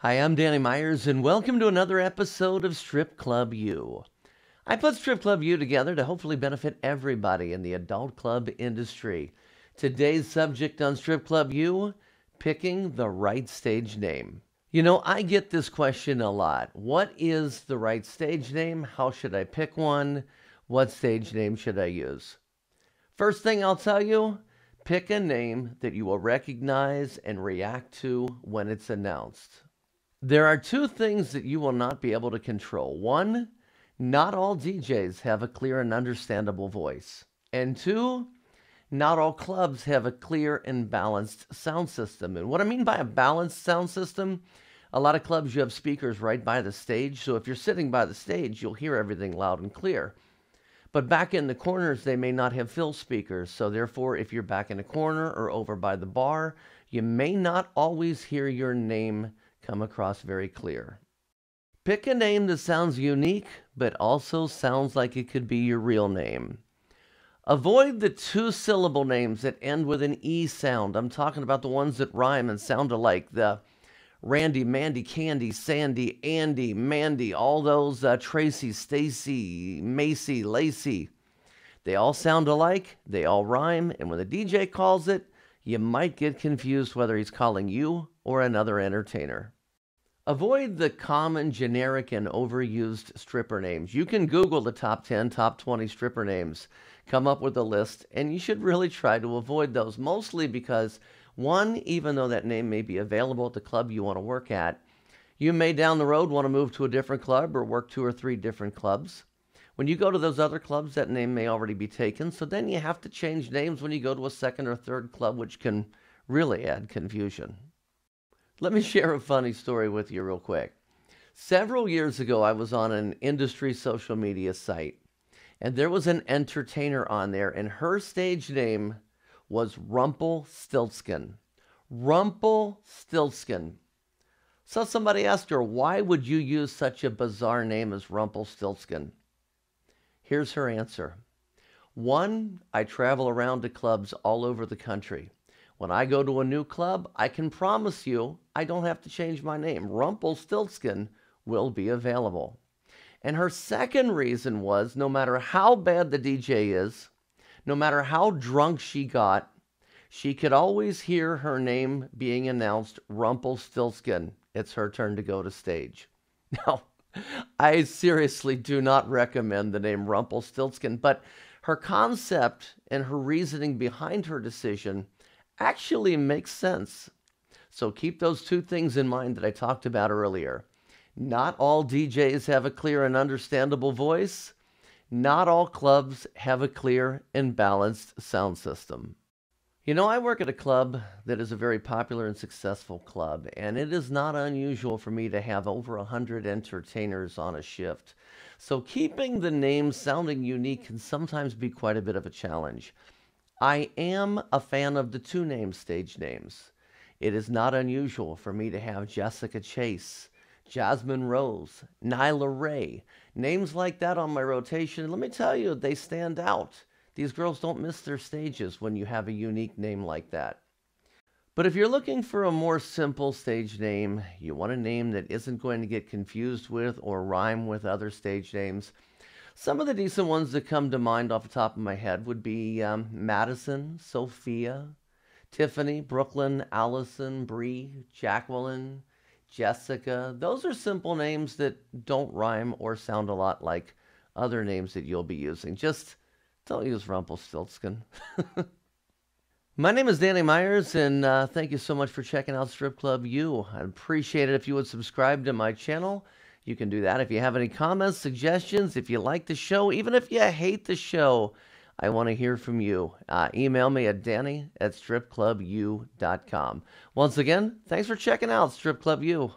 Hi, I'm Danny Meyers, and welcome to another episode of Strip Club U. I put Strip Club U together to hopefully benefit everybody in the adult club industry. Today's subject on Strip Club U, picking the right stage name. You know, I get this question a lot. What is the right stage name? How should I pick one? What stage name should I use? First thing I'll tell you, pick a name that you will recognize and react to when it's announced. There are two things that you will not be able to control. One, not all DJs have a clear and understandable voice. And two, not all clubs have a clear and balanced sound system. And what I mean by a balanced sound system, a lot of clubs you have speakers right by the stage. So if you're sitting by the stage, you'll hear everything loud and clear. But back in the corners, they may not have fill speakers. So therefore, if you're back in a corner or over by the bar, you may not always hear your name come across very clear. Pick a name that sounds unique, but also sounds like it could be your real name. Avoid the two-syllable names that end with an E sound. I'm talking about the ones that rhyme and sound alike. The Randy, Mandy, Candy, Sandy, Andy, Mandy, all those Tracy, Stacy, Macy, Lacey. They all sound alike, they all rhyme, and when the DJ calls it, you might get confused whether he's calling you or another entertainer. Avoid the common, generic, and overused stripper names. You can Google the top 10, top 20 stripper names, come up with a list, and you should really try to avoid those, mostly because, one, even though that name may be available at the club you want to work at, you may down the road want to move to a different club or work 2 or 3 different clubs. When you go to those other clubs, that name may already be taken, so then you have to change names when you go to a second or third club, which can really add confusion. Let me share a funny story with you real quick. Several years ago, I was on an industry social media site, and there was an entertainer on there, and her stage name was Rumpelstiltskin. Rumpelstiltskin. So somebody asked her, why would you use such a bizarre name as Rumpelstiltskin? Here's her answer. 1, I travel around to clubs all over the country. When I go to a new club, I can promise you I don't have to change my name. Rumpelstiltskin will be available. And her second reason was, no matter how bad the DJ is, no matter how drunk she got, she could always hear her name being announced, Rumpelstiltskin. It's her turn to go to stage. Now, I seriously do not recommend the name Rumpelstiltskin, but her concept and her reasoning behind her decision actually makes sense. So keep those two things in mind that I talked about earlier. Not all DJs have a clear and understandable voice. Not all clubs have a clear and balanced sound system. You know, I work at a club that is a very popular and successful club, and it is not unusual for me to have over 100 entertainers on a shift. So keeping the names sounding unique can sometimes be quite a bit of a challenge. I am a fan of the two-name stage names. It is not unusual for me to have Jessica Chase, Jasmine Rose, Nyla Ray, names like that on my rotation. Let me tell you, they stand out. These girls don't miss their stages when you have a unique name like that. But if you're looking for a more simple stage name, you want a name that isn't going to get confused with or rhyme with other stage names, some of the decent ones that come to mind off the top of my head would be Madison, Sophia, Tiffany, Brooklyn, Allison, Bree, Jacqueline, Jessica. Those are simple names that don't rhyme or sound a lot like other names that you'll be using. Just don't use Rumpelstiltskin. My name is Danny Meyers, and thank you so much for checking out Strip Club U. I'd appreciate it if you would subscribe to my channel. You can do that. If you have any comments, suggestions, if you like the show, even if you hate the show, I want to hear from you. Email me at danny@stripclubu.com. Once again, thanks for checking out Strip Club U.